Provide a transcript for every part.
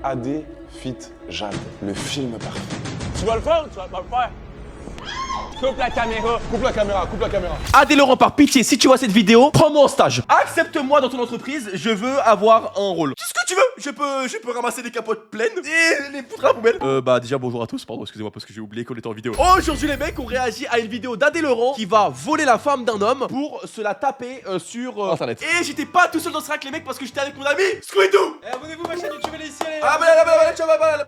AD fit Jade, le film parfait. Tu vas le faire ou tu vas pas le faire? Coupe la caméra. Coupe la caméra, coupe la caméra. AD Laurent, par pitié, si tu vois cette vidéo, prends-moi en stage. Accepte-moi dans ton entreprise, je veux avoir un rôle. Qu'est-ce que tu veux? Je peux ramasser des capotes pleines et les foutre à la poubelle. Bah déjà bonjour à tous, pardon, excusez-moi parce que j'ai oublié qu'on était en vidéo. Aujourd'hui les mecs, on réagit à une vidéo d'AD Laurent qui va voler la femme d'un homme pour se la taper sur internet. Et j'étais pas tout seul dans ce rack les mecs parce que j'étais avec mon ami Squidou. Et abonnez-vous à ma chaîne YouTube, elle est ici, elle est Ah bah tu vas.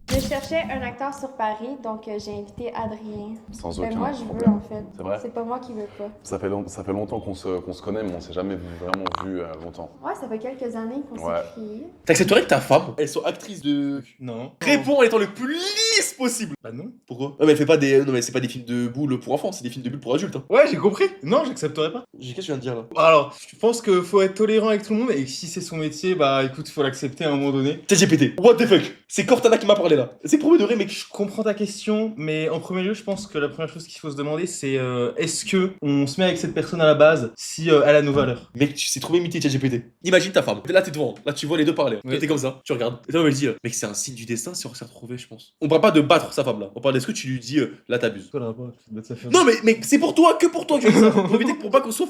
Je cherchais un acteur sur Paris, donc j'ai invité Adrien. Sans Mais aucun moi, je veux problème. en fait. C'est vrai? C'est pas moi qui veux pas. Ça fait longtemps qu'on se connaît, mais on s'est jamais vraiment vu longtemps. Ouais, ça fait quelques années qu'on Ouais. s'écrit. T'accepterais que ta femme, elle soit actrice de... Non. Réponds en étant le plus lisse possible. Bah non. Pourquoi? Ouais mais elle fait pas des... Non mais c'est pas des films de boules pour enfants, c'est des films de bulles pour adultes hein. Ouais, j'ai compris. Non, j'accepterai pas. Qu'est-ce que je viens de dire là? Alors, je pense qu'il faut être tolérant avec tout le monde et que si c'est son métier, bah écoute, faut l'accepter à un moment donné. ChatGPT, what the fuck? C'est Cortana qui m'a parlé là. C'est premier degré mec. Je comprends ta question, mais en premier lieu, je pense que la première chose qu'il faut se demander, c'est est-ce que on se met avec cette personne à la base si elle a nos valeurs? Mec, tu sais trop bien imiter ChatGPT. Imagine ta femme. Là t'es devant, là tu vois les deux parler. Oui. Toi t'es comme ça, tu regardes. Et toi elle dit, mec c'est un signe du destin si on s'est retrouvé je pense. On parle pas de battre sa femme là. On parle de ce que tu lui dis, là t'abuses. Quoi le rapport? Sa femme. Non mais c'est pour toi, que pour toi que je dis ça. Pour éviter que pour pas qu'on soit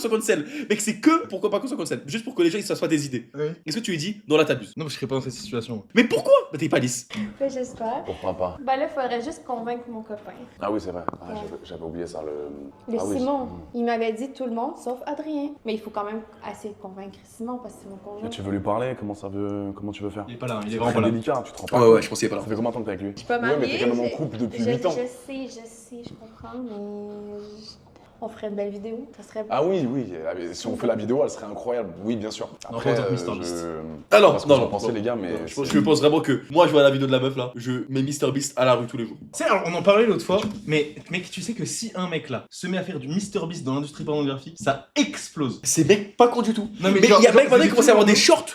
cancel. Mec c'est que pour pas qu'on soit cancel. Juste pour que les gens ils se fassent pas des idées. Oui. Est-ce que tu lui dis, non là t'abuses? Non, mais je serais pas dans cette situation. Mais pourquoi? Bah t'es pas lisse. Ouais, j'espère. Pourquoi pas? Bah là, faudrait juste convaincre mon copain. Ah oui, c'est vrai. Ah, Ouais. j'avais oublié ça. Le Ah oui. Simon, il m'avait dit tout le monde sauf Adrien. Mais il faut quand même assez convaincre Simon parce que c'est mon conjoint. Mais tu veux lui parler? Comment tu veux faire? Il est pas là, il est C'est vraiment très pas là. délicat, tu te rends pas Ouais compte. ouais je pensais pas là. Ça fait combien de temps que t'es avec lui? Je suis pas Ouais, mariée. mais t'es quand même en j'ai- couple depuis je, 8 ans. Je sais, je comprends, mais on ferait une belle vidéo. Ça serait Ah oui, si on fait la vidéo, elle serait incroyable. Oui, bien sûr. Non, Après, pas en tant que Mr. Beast. Ah non, Parce que non, j'en non, pensais non. les gars, mais Je pense vraiment que moi je vois la vidéo de la meuf là, je mets MrBeast à la rue tous les jours. Tu sais, alors on en parlait l'autre fois, mais mec, tu sais que si un mec là se met à faire du MrBeast dans l'industrie pornographique, ça explose. C'est mec pas con du tout. Non, mais mais il y a genre, mec maintenant c'est qui commence à avoir tout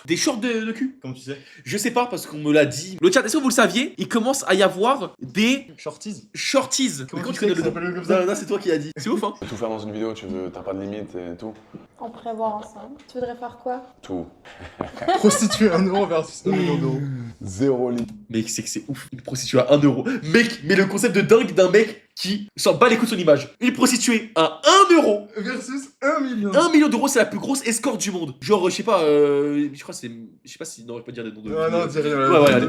le des shorts de cul. Comme tu sais. Je sais pas parce qu'on me l'a dit. Le chat, est-ce que vous le saviez? Il commence à y avoir des Shorties. shorties. Comment Mais tu tu connais sais le que ça nom? s'appelle comme ça? Non, c'est toi qui as dit. C'est ouf hein. tout faire dans une vidéo, t'as pas de limite et tout. On pourrait voir ensemble. Tu voudrais faire quoi? Tout. Prostituer 1 euro versus 1 million d'euros. Zéro limite. Mec, c'est que c'est ouf. Une prostituée à 1 euro. Mec, mais le concept de dingue d'un mec qui s'en bat les couilles de son image. Une prostituée à 1 euro. Versus 1 million. 1 million d'euros, c'est la plus grosse escorte du monde. Genre, je sais pas, je crois que c'est. Je sais pas si. Non, je peux pas dire des noms de. Ah non, dis rien. Ouais, ouais, allez.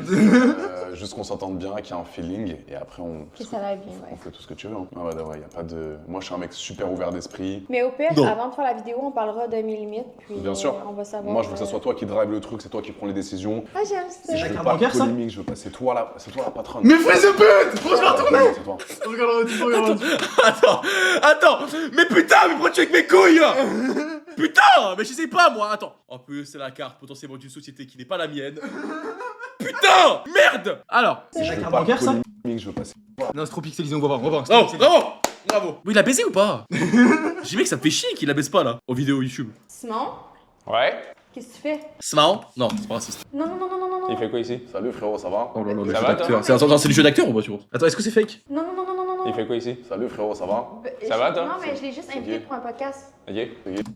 Juste qu'on s'entende bien, qu'il y a un feeling, et après Que ça va bien, on ouais. fait tout ce que tu veux. Hein. Ah ouais, ouais, y a pas de. Moi, je suis un mec super ouvert d'esprit. Mais au pire, Non. avant de faire la vidéo, on parlera de mes limites, puis Bien sûr. on va savoir. Moi, je veux que ça soit toi qui drive le truc, c'est toi qui prends les décisions. Ah, j'aime ça. Je la veux carte pas bancaire, de ça polémique, je veux pas. C'est toi la patronne. Mais fils de pute! Faut que je la retourne! C'est toi. Regarde le retour, regarde le retour. Attends, mais putain, mais pourquoi tu es avec mes couilles? Putain, mais je sais pas moi, attends. En plus, c'est la carte potentiellement d'une société qui n'est pas la mienne. Putain, merde. Alors, Je la veux carte pas de bancaire, ça? polémique, je veux pas. Non, c'est trop pixelisé, on va voir, on va voir. bravo, bravo, bravo. Oui, il a baisé ou pas? J'ai dit mec, ça me fait chier qu'il la baisse pas là, en vidéo YouTube. Simon, Ouais? qu'est-ce que tu fais? C'est marrant? Non, c'est pas raciste. Non, non, non, non, non, non, non. Il fait quoi ici? Salut frérot, ça va? Oh là là, le jeu d'acteur. C'est le jeu d'acteur ou pas tu vois? Attends, est-ce que c'est fake? Non, non, non, non, non, non. Il fait quoi ici? Salut frérot, ça va? Ça va, toi? Non, mais je l'ai juste invité Ok. pour un podcast. Ok.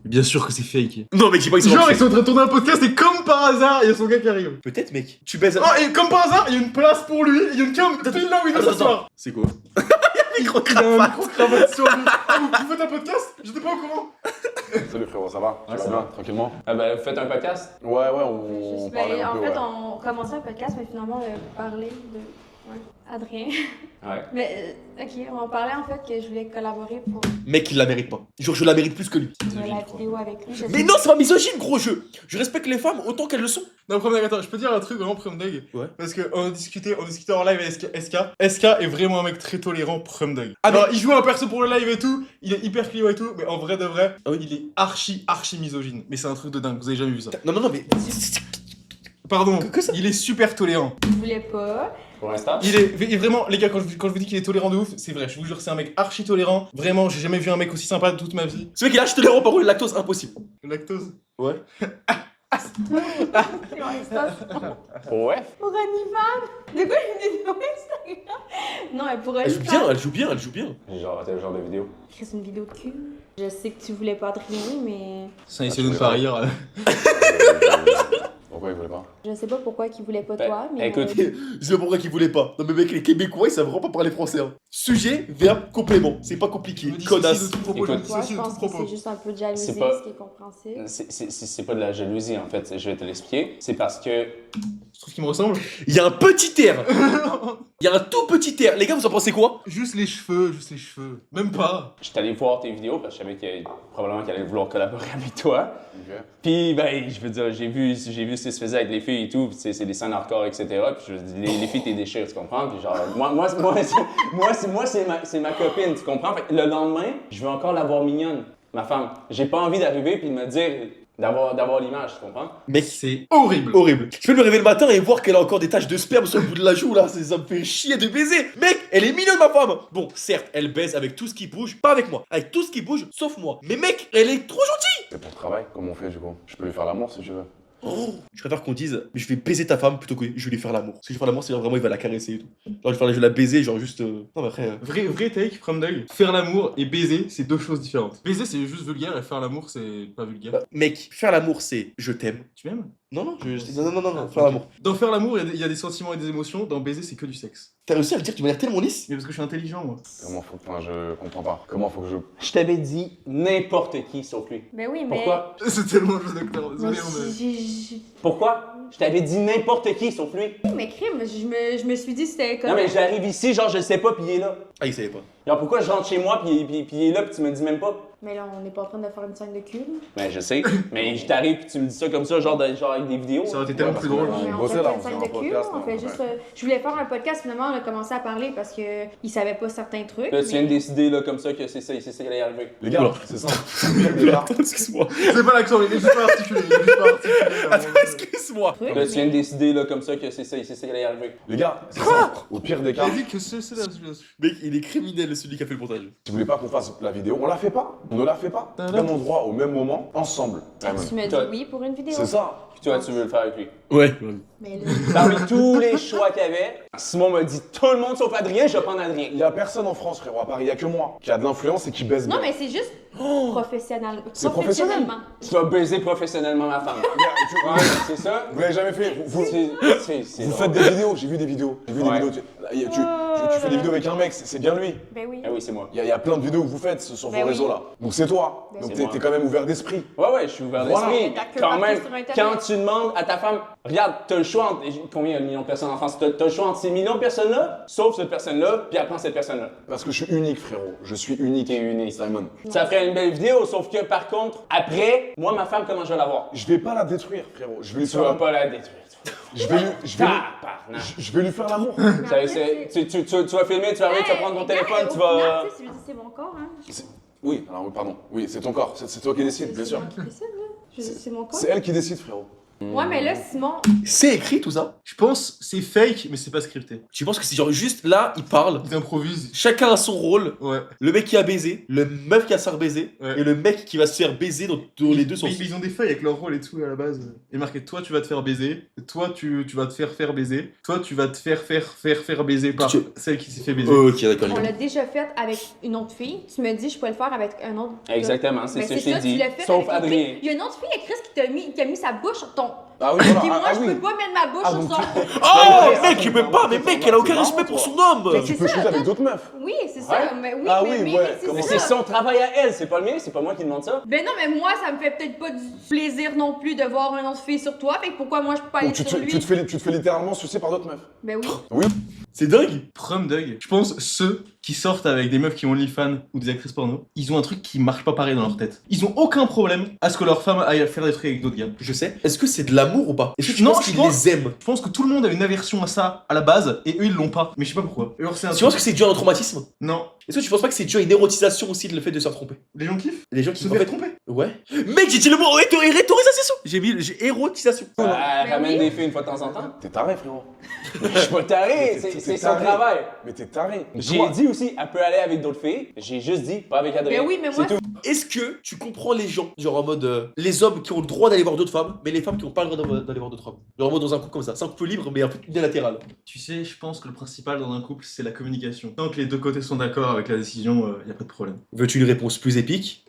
Bien sûr que c'est fake. Non mec, j'ai pas que c'est Genre, fake. ils sont en train de tourner un podcast et comme par hasard, il y a son gars qui arrive. Peut-être mec. Tu baises. Oh, et comme par hasard, il y a une place pour lui, il y a une cam pile là où il doit Attends, s'asseoir. attends. C'est quoi? Il y a un micro Il y a un cravate. micro-cravate sur lui. Ah, vous faites un podcast? J'étais pas au courant. Salut frérot, ça va? Tu vas ça bien? va. Tranquillement? Ah ben, vous faites un podcast? Ouais, on Juste, parlait ben, un en peu, fait, ouais. on commençait un podcast, mais finalement, on a parlé de. Ouais, Adrien. Ouais. Mais, ok, on parlait en fait que je voulais collaborer pour Mec, il la mérite pas. Genre, je la mérite plus que lui. la vidéo avec lui. Je Mais sais- non, c'est pas misogyne, gros jeu. Je respecte les femmes autant qu'elles le sont. Non, premier attends, je peux dire un truc vraiment prum dog. Ouais. Parce qu'on discutait en live avec SK. SK est vraiment un mec très tolérant prum dog. Ah, Alors, il joue un perso pour le live et tout, il est hyper client et tout, mais en vrai de vrai, Ah oui. il est archi misogyne. Mais c'est un truc de dingue, vous avez jamais vu ça. Non, mais. Pardon, Que ça il est super tolérant. Je voulais pas. Pour l'instant? Il est et vraiment, les gars, quand je vous dis qu'il est tolérant de ouf, c'est vrai, je vous jure, c'est un mec archi tolérant. Vraiment, j'ai jamais vu un mec aussi sympa de toute ma vie. Ce mec, il a acheté tolérant par contre, le lactose, impossible. Le lactose. Ouais. C'est mon Insta. Ouais. Pour Anivan. De quoi une vidéo Instagram? Non, mais pour Elle joue Anivan. bien, elle joue bien, elle joue bien. Genre, tel genre de vidéo. Chris, une vidéo de cul. Je sais que tu voulais pas Adrien, mais. Ça, essaie de nous faire rire. Je sais pas pourquoi qu'ils voulaient pas Ben, toi, mais. écoute, Je sais pas pourquoi qu'ils voulaient pas. Non mais mec, les Québécois, ils savent vraiment pas parler français. Hein. Sujet, verbe, complément. C'est pas compliqué. Je me dis Connasse. de tout propos, je me Écoute. Toi, dissocie je de tout pense que propos. c'est juste un peu de jalousie, C'est pas- ce qui est compréhensible. c'est pas de la jalousie en fait, je vais te l'expliquer. C'est parce que Tu trouves qu'il me ressemble? Il y a un petit air. Il y a un tout petit air. Les gars, vous en pensez quoi? Juste les cheveux, juste les cheveux. Même pas. je suis allé voir tes vidéos parce que je savais que probablement qu'elle allait vouloir collaborer avec toi. Ok. Puis ben, je veux dire, j'ai vu ce qui se faisait avec les filles et tout, puis c'est des scènes hardcore, etc. Puis je dis, les filles t'es déchirent, tu comprends? Puis genre, c'est ma copine, tu comprends? Fait que le lendemain, je veux encore la voir mignonne, ma femme. J'ai pas envie d'arriver puis de me dire d'avoir l'image, tu comprends? Mec, C'est horrible. horrible. Je peux me réveiller le matin et voir qu'elle a encore des taches de sperme sur le bout de la joue là. Ça me fait chier de baiser. Mec, elle est mignonne ma femme. Bon, certes, elle baise avec tout ce qui bouge. Pas avec moi. Avec tout ce qui bouge, sauf moi. Mais mec, elle est trop gentille. C'est pour le travail. Comment on fait du coup? Je peux lui faire l'amour si tu veux. Oh, je préfère qu'on dise, mais je vais baiser ta femme plutôt que je vais lui faire l'amour. Si je vais faire l'amour, c'est vraiment il va la caresser et tout. Genre, je vais la baiser, genre juste. Non, mais après. Vrai take, from dog. Faire l'amour et baiser, c'est deux choses différentes. Baiser, c'est juste vulgaire et faire l'amour, c'est pas vulgaire. Bah, mec, faire l'amour, c'est je t'aime. Tu m'aimes? Non, non, faire l'amour. Dans faire l'amour, il y a des sentiments et des émotions. Dans baiser, c'est que du sexe. T'as réussi à le dire d'une manière tellement lisse. Mais parce que je suis intelligent, moi. Comment faut que. Enfin, je comprends pas. Comment faut que je. Je t'avais dit n'importe qui sauf lui. Ben oui, mais. Pourquoi? C'est tellement un jeu d'acteur, Mais désolé, mais... Pourquoi? Je t'avais dit n'importe qui sauf lui. Mais crime, je me suis dit c'était comme. Non mais j'arrive ici, genre je le sais pas, puis il est là. Ah, il savait pas. Genre pourquoi je rentre chez moi, puis il est là, puis tu me dis même pas? Mais là, on n'est pas en train de faire une scène de cul. là. Ben je sais, mais je t'arrive, puis tu me dis ça comme ça, genre avec des vidéos. Ça aurait été tellement Ouais, plus parce que drôle. là, Mais on on bossait fait là, pas on une scène faisait de un cul, podcast, on fait ouais. juste. Je voulais faire un podcast, finalement, on a commencé à parler parce que il savait pas certains trucs. Là tu viens de mais- décider là comme ça que c'est ça qui allait arriver. Les gars, Oula. c'est ça. Les gars, Excuse-moi. C'est pas l'accent, il est juste pas articulé. Il est juste pas articulé. Attends, excuse-moi. trucs, Là tu viens de mais- décider là comme ça que c'est ça qui allait arriver. les gars, c'est ça. Au pire des cas, J'ai dit que c'est la situation. Mec, il est criminel celui qui a fait le montage. si vous voulez pas qu'on fasse la vidéo, on la fait pas. On ne la fait pas. Même endroit, au même moment, ensemble. Tu me dis Toi- oui pour une vidéo. C'est ça. Puis toi tu veux le faire avec lui. Ouais. Mais là, Parmi tous les choix qu'il y avait, Simon m'a dit tout le monde sauf Adrien, je vais prendre Adrien. Il y a personne en France, frérot, à Paris. Il y a que moi qui a de l'influence et qui baisse bien. non, mais c'est juste professionnel. C'est professionnellement. Tu vas baiser professionnellement ma femme. Ouais, c'est ça? Vous l'avez jamais fait. Vous C'est vous drôle. faites des vidéos. J'ai vu des vidéos. J'ai vu Ouais. des vidéos. Tu fais des vidéos avec un mec, c'est bien lui. Ben oui. Ah oui, c'est moi. Il y a plein de vidéos que vous faites sur Ben vos oui. réseaux là. Donc c'est toi. Ben Donc oui. t'es quand même ouvert d'esprit. Ouais, je suis ouvert Voilà. d'esprit. T'as que Quand partout même, sur Internet. quand tu demandes à ta femme, regarde, t'as le choix entre. Combien il y a de millions de personnes en France? T'as le choix entre ces millions de personnes-là, sauf cette personne-là, puis après cette personne-là. Parce que je suis unique, frérot. Je suis unique et unique, Simon. Ça ferait une belle vidéo, sauf que par contre, après, moi, ma femme, comment je vais la voir? Je vais pas la détruire, frérot. Je vais lui Tu vas faire. pas la détruire. Je vais Tabarnak. je vais lui faire l'amour. Mais après, Tu vas filmer, tu vas arriver, tu vas prendre ton téléphone, tu vas. Tu sais, c'est mon corps, hein. Oui, alors oui, pardon. Oui, c'est ton corps. C'est toi qui décides, bien C'est sûr. moi qui décide, là. C'est mon corps. C'est elle qui décide, frérot. Ouais, mais là, Simon. C'est écrit tout ça. Je pense c'est fake, mais c'est pas scripté. Tu penses que c'est genre juste là, il parle. Ils improvisent. Chacun a son rôle. Ouais. Le mec qui a baisé, le meuf qui a se faire baiser, Ouais. et le mec qui va se faire baiser dans les deux sens. Mais ils ont des feuilles avec leur rôle et tout à la base. Et marqué toi tu vas te faire baiser, toi tu vas te faire baiser, toi tu vas te faire baiser par Tu- celle qui s'est fait baiser. Ok, d'accord. On l'a déjà fait avec une autre fille. Tu me dis, je peux le faire avec un autre. Exactement, c'est Ben, ce que je t'ai ça, tu dit. l'as fait Sauf avec une fille. Adrien. Il y a une autre fille, Chris, qui a mis sa bouche sur ton. Ah oui, Et voilà. moi, Ah, je oui. peux pas mettre ma bouche Ah, sur donc son. Oh, mec, il peut pas, mais mec, elle a aucun C'est respect marrant, pour son toi. homme. Mais Tu c'est peux ça, shooter avec toi- d'autres meufs. Oui, c'est Ouais. ça. Mais oui, Ah mais, oui, mais, ouais, mais Mais c'est c'est ça. son travail à elle, c'est pas le mien, c'est pas moi qui demande ça. Ben non, mais moi, ça me fait peut-être pas du plaisir non plus de voir une autre fille sur toi. Fait que pourquoi moi, je peux pas aller Donc tu sur lui? te fais littéralement sucer par d'autres meufs. Ben oui. Oui. C'est dingue. Prom Dog. Je pense ceux qui sortent avec des meufs qui ont OnlyFans ou des actrices porno, ils ont un truc qui marche pas pareil dans leur tête. Ils ont aucun problème à ce que leur femme aille faire des trucs avec d'autres gars. Je sais. Est-ce que c'est de l'amour ou pas? Est-ce que tu Non, penses je qu'ils pense- les aiment? Je pense que tout le monde a une aversion à ça à la base et eux ils l'ont pas. Mais je sais pas pourquoi. Alors, c'est un Tu truc- penses que c'est dû à un traumatisme? Non. Est-ce que tu penses pas que c'est dû à une érotisation aussi de le fait de se faire tromper? Les gens kiffent Les gens qui Se en faire fait- tromper. Ouais. Mec, j'ai dit le mot rétorisation. J'ai érotisation. Ben Ramène oui. des filles une fois de temps en temps. T'es taré, frérot. Je suis pas taré, Mais t'es c'est son taré. travail. Mais t'es taré. J'ai Toi, dit aussi, elle peut aller avec d'autres filles. J'ai juste dit, pas avec Adrien. Mais oui, mais moi, c'est tout. Est-ce que tu comprends les gens, genre en mode les hommes qui ont le droit d'aller voir d'autres femmes, mais les femmes qui n'ont pas le droit d'aller voir d'autres hommes? Genre en mode dans un couple comme ça, c'est un couple libre, mais un peu unilatéral. Tu sais, je pense que le principal dans un couple, c'est la communication. Tant que les deux côtés sont d'accord avec la décision, y a pas de problème. Veux-tu une réponse plus épique?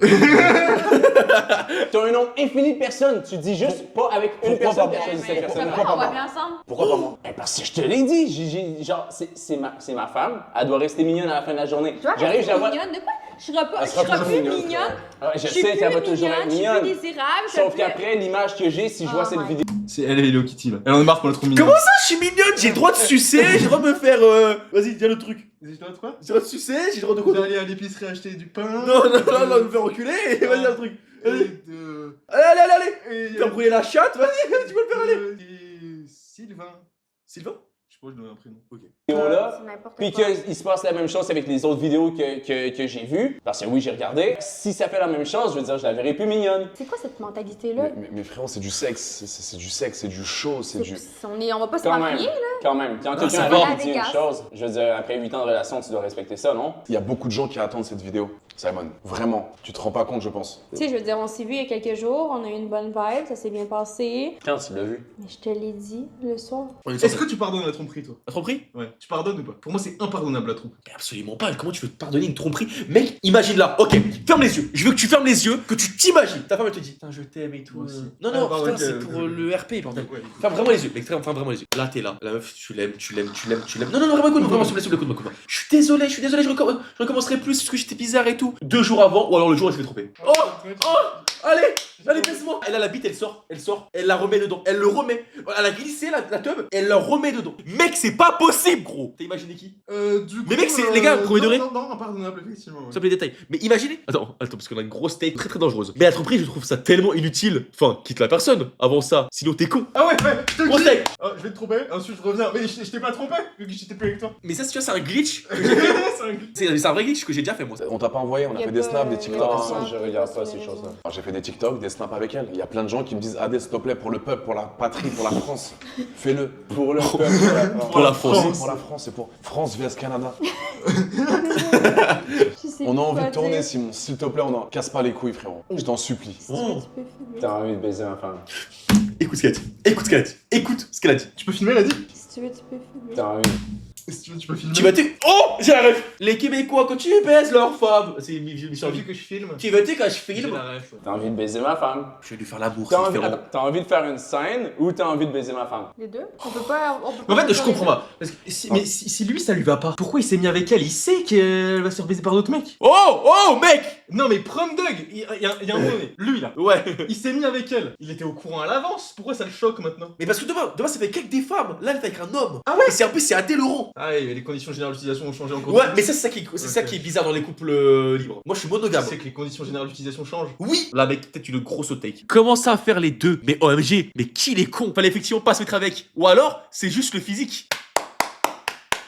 T'as un nombre infini de personnes, tu dis juste pas avec une Pourquoi personne pas qui a choisi cette mais personne. pourquoi pas, on va bien ensemble. Pourquoi pas moi? Parce que je te l'ai dit, genre, c'est ma femme, elle doit rester mignonne à la fin de la journée. Tu vois, J'arrive, rester j'avoue. mignonne, de quoi? Je serai Elle sera plus toujours mignonne, mignonne. Ouais, je Je suis sais plus qu'elle va toujours être mignonne, je suis mignonne. plus désirable. je Sauf suis plus- qu'après, l'image que j'ai, si je vois Oh cette my vidéo. C'est elle et Hello Kitty là. Elle en a marre qu'on est trop mignonne. Comment ça, je suis mignonne? J'ai le droit de sucer, j'ai le droit de me faire. Vas-y, dis le truc. J'ai le droit de quoi? J'ai le droit de sucer, j'ai le droit de quoi? D'aller à l'épicerie acheter du pain. Non, de me faire enculer, vas-y, dis le truc. Vas-y. De... Allez. T'as brûlé la chatte, vas-y, tu peux le faire aller. Et Sylvain. Sylvain? Je sais pas, je donne un prénom. Ok. Là. C'est n'importe Puis quoi. qu'il se passe la même chose avec les autres vidéos que j'ai vues. Parce que oui, j'ai regardé. Si ça fait la même chose, je veux dire, je la verrai plus mignonne. C'est quoi cette mentalité-là? Mais frérot, c'est du sexe, c'est du sexe, c'est du show, c'est du. On va pas se Quand même. marier, là. Quand même. Quand quelqu'un ça arrive va. et dit une Vegas. chose, je veux dire, après 8 ans de relation, tu dois respecter ça, non? Il y a beaucoup de gens qui attendent cette vidéo, Simon. Vraiment, tu te rends pas compte, je pense. Tu sais, je veux dire, on s'est vu il y a quelques jours, on a eu une bonne vibe, ça s'est bien passé. Quand tu l'as vu? Mais je te l'ai dit le soir. Est-ce que tu pardonnes la tromperie, toi? T'as tromperie? Ouais. Tu pardonnes ou pas? Pour moi, c'est impardonnable la tromperie. Mais absolument pas, comment tu veux te pardonner une tromperie? Mec, imagine là, ok, ferme les yeux. Je veux que tu fermes les yeux, que tu t'imagines. Ta femme elle te dit, putain, je t'aime et tout. Moi aussi. Non, Ah, pardon, putain, ok, c'est ok, pour ok. le RP, bordel. Ouais. Ferme vraiment les yeux, mec, ferme vraiment les yeux. Là, t'es là, la meuf, tu l'aimes. Non, vraiment, écoute-moi, s'il te plaît, écoute-moi. Je suis désolé, je recommencerai plus parce que j'étais bizarre et tout. 2 jours avant, ou alors le jour où je l'ai trompé. Allez, baisse-moi. Elle a la bite, elle sort, elle la remet dedans, elle le remet. Elle a glissé la tube, elle la remet dedans. Mec, c'est pas possible, gros. T'as imaginé qui? Du coup, Mais mec, c'est- les gars, premier degré. Non, impardonnable, effectivement. ouais. Ça les détails. Mais imaginez. Attends, parce qu'on a une grosse tête très dangereuse. Mais la tromperie, je trouve ça tellement inutile. Enfin, quitte la personne avant ça. Sinon, t'es con. Ah ouais, je te le Grosse dis. tête. Ah, je vais te tromper, ensuite je reviens. Mais je t'ai pas trompé, vu que j'étais plus avec toi. Mais ça, tu vois, c'est un glitch. C'est un glitch. C'est un vrai glitch que j'ai déjà fait, moi. On t'a pas envoyé, on a Y a fait des pas- snaps, des y a TikTok pas Non, ensemble. je regarde pas ces choses-là. Alors, j'ai fait des TikTok, des snaps avec elle. Il y a plein de gens qui me disent Adé, s'il te plaît, pour le peuple, pour la patrie, pour la France, fais-le. Pour le peuple. Pour la France. Pour la France, c'est pour France vs Canada. Je sais On a plus envie quoi de tourner, dire. Simon. S'il te plaît, on en casse pas les couilles, frérot. Je t'en supplie. Si tu veux, tu peux filmer. T'as envie de baiser ma femme. Écoute ce qu'elle a dit. Écoute ce qu'elle a dit. Tu peux filmer, elle a dit? Si tu veux, tu peux filmer. T'as envie. Si tu veux, tu peux filmer. Tu vas te. Oh, j'ai la ref. Les Québécois, quand tu baises leur femme. C'est une Tu mission as de vu vie. que je filme? Tu veux dire quand je J'ai filme? la ref, ouais. T'as envie de baiser ma femme. Je vais lui faire l'amour, T'as c'est envie, différent. attends, t'as envie de faire une scène ou t'as envie de baiser ma femme? Les deux? On peut pas. En fait, je comprends pas. Parce que mais si lui ça lui va pas, pourquoi il s'est mis avec elle? Il sait qu'elle va se faire baiser par d'autres mecs. Oh, mec. Non, mais Prom Dog, il y a un moment donné, lui là, Ouais. il s'est mis avec elle. Il était au courant à l'avance. Pourquoi ça le choque maintenant? Mais parce que demain c'est avec des femmes. Là, elle est avec un homme. Ah ouais? Et c'est un peu, c'est Adé Laurent. Ah, et les conditions générales d'utilisation ont changé encore. Ouais, mais ça, c'est ça Ok. qui est bizarre dans les couples libres. Moi, je suis monogame. C'est que les conditions générales d'utilisation changent. Oui. Là, mec, peut-être une grosse take. Comment ça faire les deux? Mais OMG, mais qui les cons? Fallait effectivement pas se mettre avec. Ou alors, c'est juste le physique.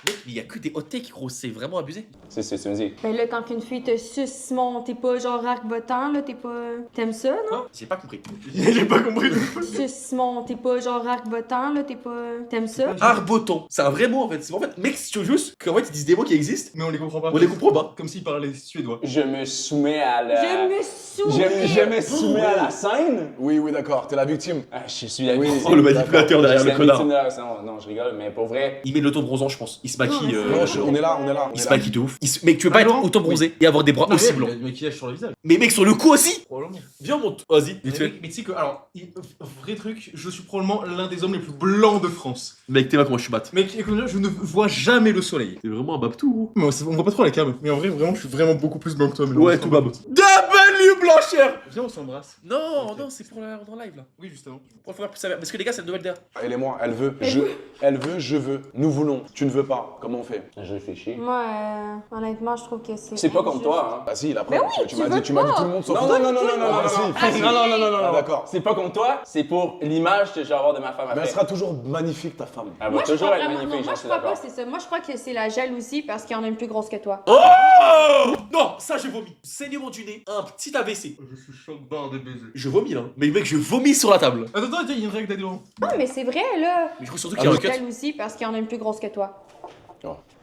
Mec, mais il y a que des hot takes, gros. C'est vraiment abusé. C'est ce que tu me dis. Ben là, quand une fille te suce, mon, t'es pas genre arc-bottant, là, t'es pas. T'aimes ça, non? Non, j'ai pas compris. J'ai pas compris. Suce, mon, t'es pas genre arc-bottant, là, t'es pas. T'aimes ça? Arboton. C'est un vrai mot en fait. C'est en fait, mec, si tu veux juste qu'en fait ils disent des mots qui existent, Mais on les comprend pas. on les comprend pas. Comme s'il parlait suédois. Je me soumets à la. Je me soumets! Je me soumets à la scène. Oui, d'accord, t'es la victime. Ah, je suis la Oui. victime. Oh, le manipulateur Je derrière suis le la connard. victime de la- Non, je rigole, mais pour vrai. Il met le ton bronzant, je pense. Il se maquille. Non, mais Non, c'est- on est là. Il se maquille de ouf. Mec, tu veux pas Ah, être Laurent autant bronzé et avoir des bras aussi Il y blancs. a du maquillage sur le visage. Mais mec, sur le cou aussi. Probablement. Viens, monte. Vas-y, vite fait. Mais tu sais que, alors, vrai truc, je suis probablement l'un des hommes les plus blancs de France. Mec, t'es pas comment je suis bat. Mec, écoute, je ne vois jamais le soleil. T'es vraiment un babtou, gros. Mais on voit pas trop la cam. Mais en vrai, vraiment, je suis vraiment beaucoup plus blanc que toi. Mais Ouais, tout bab. W blancheur. Viens, on s'embrasse. Non, non, c'est pour la en live là. Oui, justement. Pour faire plus sévère. Parce que les gars, c'est une nouvelle DA. Elle et moi, elle veut, je veux. Nous voulons. Tu ne veux pas. Comment on fait? Je réfléchis. Moi, honnêtement, je trouve que c'est. C'est pas comme injuste. toi, hein. Ah si, la preuve. Mais oui, tu tu m'as veux dit, tout le monde sauf Non, toi. non, non, non, non, non, Ah, non, si. non, non, non, non, non, Ah, non. d'accord. C'est pas comme toi, c'est pour l'image que je vais avoir de ma femme Mais après. elle sera toujours magnifique, ta femme. Elle va Moi, je toujours crois être vraiment. magnifique, Non, moi, j'en je suis crois pas d'accord. que c'est ça. Moi, je crois que c'est la jalousie parce qu'il y en a une plus grosse que toi. Oh non, ça je vomis. Saignement du nez, un petit AVC. Je suis choc barre de baiser. Je vomis là. Mais mec, je vomis sur la table. Attends, il y a une règle d'Adélaurent. Non, mais c'est vrai, là. Mais je crois surtout qu'il y a un cut. Jalousie parce qu'il y en a une plus grosse que toi.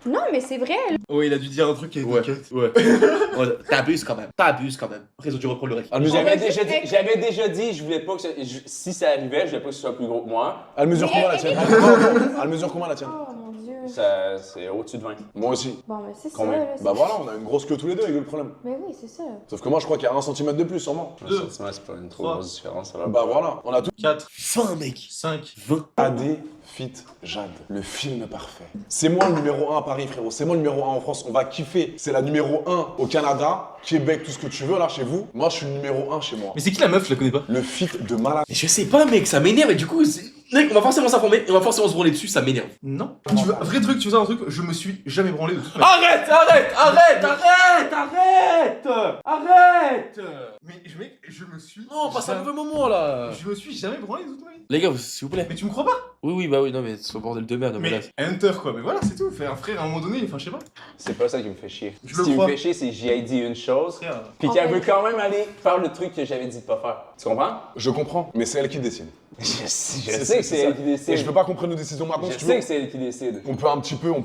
Non, mais c'est vrai. Ouais, il a dû dire un truc qui a été Ouais. cut. Ouais. T'abuses quand même. T'abuses quand même. Après, ils ont dû reprendre le reste. Elle mesure, J'avais déjà dit, je voulais pas que si ça arrivait, je voulais pas que ce soit plus gros que moi. elle mesure combien la tienne? Elle mesure combien la tienne? Oh mon dieu. C'est au-dessus de 20. Moi aussi. Bon, mais c'est ça. Combien? Là, Bah voilà, on a une grosse queue tous les deux, il y a eu le problème. Mais oui, c'est ça. Sauf que moi, je crois qu'il y a 1 cm de plus, sûrement. C'est pas une trop Trois. grosse différence. Ça va. Bah voilà, on a tout. 4, Fin, mec. 5. AD Fit Jade, le film parfait. C'est moi le numéro 1 à Paris, frérot. C'est moi le numéro 1 en France. On va kiffer. C'est la numéro 1 au Canada, Québec, tout ce que tu veux là chez vous. Moi, je suis le numéro 1 chez moi. Mais c'est qui la meuf? Je la connais pas. Le fit de malade. Mais je sais pas, mec, ça m'énerve et du coup, mec, on va forcément s'informer et on va forcément se branler dessus, ça m'énerve. Non. Tu veux, vrai truc, tu veux savoir un truc? Je me suis jamais branlé de toute ma vie. Arrête, arrête, arrête, arrête, arrête, arrête. Mais mec, je me suis. Non, passe un jamais- mauvais moment là. Je me suis jamais branlé de toute ma vie. Les gars, s'il vous plaît. Mais tu me crois pas? Oui, oui, bah oui, non, mais c'est un bordel de merde, mais là. Mais Hunter quoi, mais voilà, c'est tout. Faire un frère à un moment donné, enfin je sais pas. C'est pas ça qui me fait chier. Je Ce le qui me crois. fait chier, c'est que j'y ai dit une chose, Frère. puis En qu'elle fait- veut quand même aller faire le truc que j'avais dit de pas faire. Tu comprends? Je comprends, mais c'est elle qui décide. Je sais que c'est c'est elle ça. qui décide. Et je peux pas comprendre nos décisions maintenant. Je si tu sais veux. que c'est elle qui décide. On peut un petit peu, on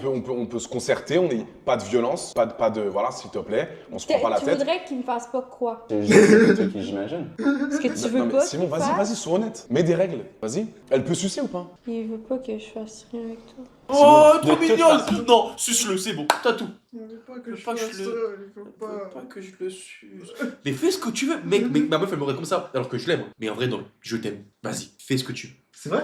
peut se concerter. On n'est pas de violence, pas de, voilà, s'il te plaît. On se prend pas la Tu tête. voudrais qu'il me fasse pas quoi? C'est juste le truc que j'imagine. Parce que tu veux Non, mais pas Simon, qu'il vas-y, fasse? vas-y, sois honnête. Mets des règles. Vas-y. Elle peut sucer ou pas? Il veut pas que je fasse rien avec toi. Oh, De trop toute mignonne. Non, suce-le, c'est bon, t'as tout. Il veut pas que je fasse ça, il Pas que je le suce. Mais fais ce que tu veux. Mec, ma meuf, elle m'aurait comme ça, alors que je l'aime. Mais en vrai, non, je t'aime. Vas-y, fais ce que tu veux. C'est vrai?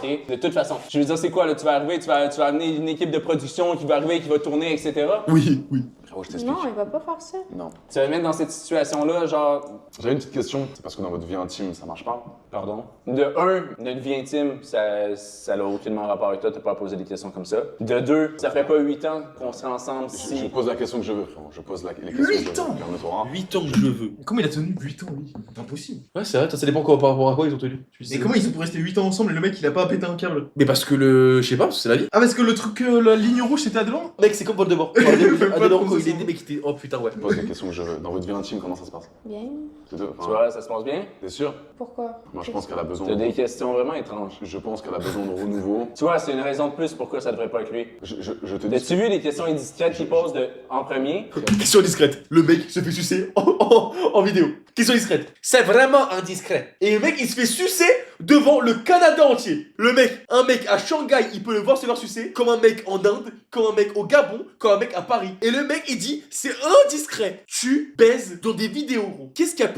Et de toute façon, je veux dire, c'est quoi là? Tu vas arriver, tu vas amener une équipe de production qui va arriver, qui va tourner, etc. Oui, oui. Frérot, je t'explique. Non, il va pas faire ça. Non. Tu vas me mettre dans cette situation-là, genre, J'avais une petite question. C'est parce que dans votre vie intime, ça marche pas. pardon. De un, notre vie intime, ça n'a aucunement rapport avec toi, t'as pas à poser des questions comme ça. De deux, ça fait pas 8 ans qu'on serait ensemble Je si. pose la question que je veux, frérot. Je pose les questions que je 8 veux. ans Calme-toi. 8 ans que je veux. Comment il a tenu 8 ans lui? C'est impossible. Ouais, c'est vrai, ça dépend quoi, par rapport à quoi ils ont tenu. Tu sais. Mais comment ils ont pu rester 8 ans ensemble et le mec il a pas pété un câble? Mais parce que le. Je sais pas, parce que c'est la vie. Ah parce que le truc, la ligne rouge c'était Adelan? Mec, c'est comme Voldemort. Fais pas Adelan, de quand il est concession. né, mec, il était. Oh putain, ouais. Je pose les questions que je veux. Dans votre vie intime, comment ça se passe? Bien. C'est deux. Tu vois, ça se passe bien? T'es sûr? Pourquoi? Moi, je pense qu'elle a besoin. T'as des questions vraiment étranges. Je pense qu'elle a besoin de renouveau. Tu vois, c'est une raison de plus pourquoi ça devrait pas être lui. Je te dis. As-tu vu les questions indiscrètes qu'il pose en premier? Question discrète. Le mec se fait sucer en vidéo. Question discrète. C'est vraiment indiscret. Et le mec, il se fait sucer devant le Canada entier. Le mec, un mec à Shanghai, il peut le voir se faire sucer. Comme un mec en Inde, comme un mec au Gabon, comme un mec à Paris. Et le mec, il dit, c'est indiscret. Tu baises dans des vidéos, gros. Qu'est-ce qu'il y a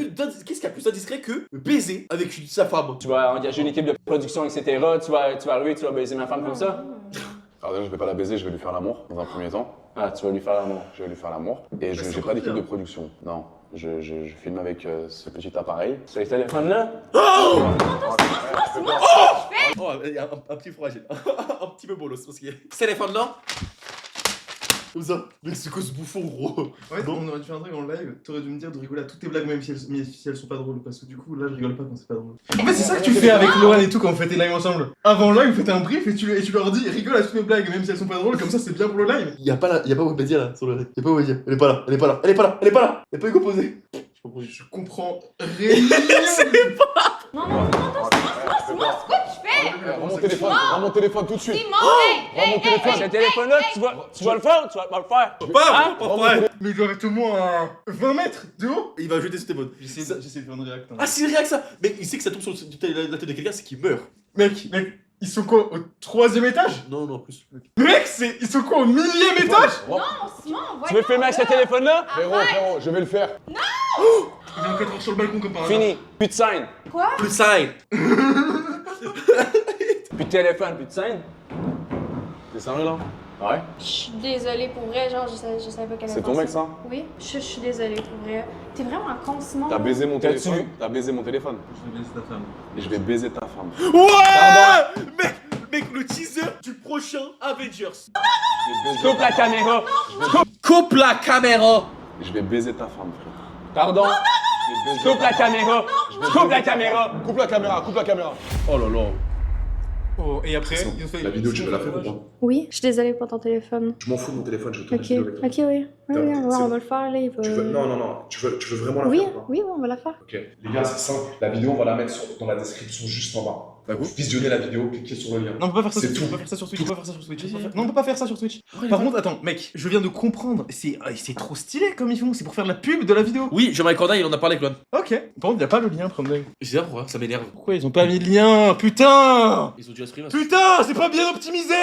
plus indiscret que baiser avec sa femme? Tu vas engager une équipe de production, etc. Tu vas arriver, tu vas baiser ma femme comme ça? Alors déjà, je vais pas la baiser, je vais lui faire l'amour dans un premier temps. Ah, tu vas lui faire l'amour. Je vais lui faire l'amour. Et je c'est j'ai pas encore d'équipe pire. de production. Non. Je filme avec ce petit appareil. Sur les téléphones là? Oh, il y a un petit fragile. Un petit peu bolos parce qu'il y a. Ce téléphone-là. Comme ça. Mec, c'est quoi ce bouffon, gros? Ouais, on aurait dû faire un truc en live, t'aurais dû me dire de rigoler à toutes tes blagues même si elles sont pas drôles, parce que du coup là je rigole pas quand c'est pas drôle. En fait c'est ça que tu fais avec Laurent et tout quand vous faites tes lives ensemble. Avant le live vous faites un brief et tu leur dis rigole à toutes mes blagues même si elles sont pas drôles, comme ça c'est bien pour le live. Y'a pas Wikipédia là sur le. Y'a pas Wikipédia. Elle est pas là. Elle est pas là. Elle est pas là. Elle est pas là. Y'a pas Hugo posé. Je comprends rien. Non, non, non, non, c'est moi, c'est quoi que tu fais? Rends mon téléphone, rends mon téléphone tout de suite. Simon, Rends mon téléphone. Ce téléphone-là, tu vas le faire ou tu vas pas le faire? Pas, Rends mon téléphone. Mais il doit être au moins à 20 mètres de haut. Il va jeter ce téléphone. J'essaie de faire une réact. Ah, c'est rien que ça. Mais il sait que ça tombe sur la tête de quelqu'un, c'est qu'il meurt. Mec, ils sont quoi au 3ème étage? Non, non, plus. Mec, ils sont quoi au 1000ème étage? non, Simon, Tu veux filmer avec ce téléphone-là? Frérot, je vais le faire. Il est en 4 heures sur le balcon comme par hasard. Fini. Plus de scène. Quoi? Plus sign. Plus de téléphone, plus de scène. T'es sérieux là? Ouais. Je suis désolée pour vrai, genre, je savais pas qu'elle avait C'est ton pensé. mec ça? Oui, je suis désolée pour vrai. T'es vraiment con, Simon. T'as baisé mon T'as-tu téléphone. vu? T'as baisé mon téléphone. Je vais baisser ta femme. Et je vais baiser ta femme. Ouais! Mec, le teaser du prochain Avengers. Coupe la caméra. Coupe la caméra. Je vais baiser ta femme, frère. Pardon. Je vais baiser Coupe la caméra. Coupe la caméra. Coupe la caméra, coupe la caméra. Oh là là. Oh, et après, ils ont fait. La vidéo, tu veux la faire ou pas? Oui, je suis désolée pour ton téléphone. Je m'en fous de mon téléphone, je te Ok, ok, oui. Oui, oui, on va le faire, là, il va... Non, tu veux vraiment la Oui, faire ou pas? oui, on va la faire. Ok. Les gars, c'est simple. La vidéo, on va la mettre dans la description juste en bas. Bah go. Visionnez la vidéo, cliquez sur le lien. Non, on peut pas faire ça C'est sur Twitch. tout. On peut pas faire ça sur Twitch. On peut pas faire ça sur Twitch. Si, si. Non, on peut pas faire ça sur Twitch. Par contre, attends, mec, je viens de comprendre. C'est trop stylé comme ils font. C'est pour faire de la pub de la vidéo. Oui, Jean-Marie Corday, il en a parlé avec Loan. Ok. Par contre, y a pas le lien, problème. Je sais pas pourquoi, ça m'énerve. Pourquoi ils ont pas mis de lien? Putain! Ils ont dû exprimer. Putain, c'est pas bien optimisé!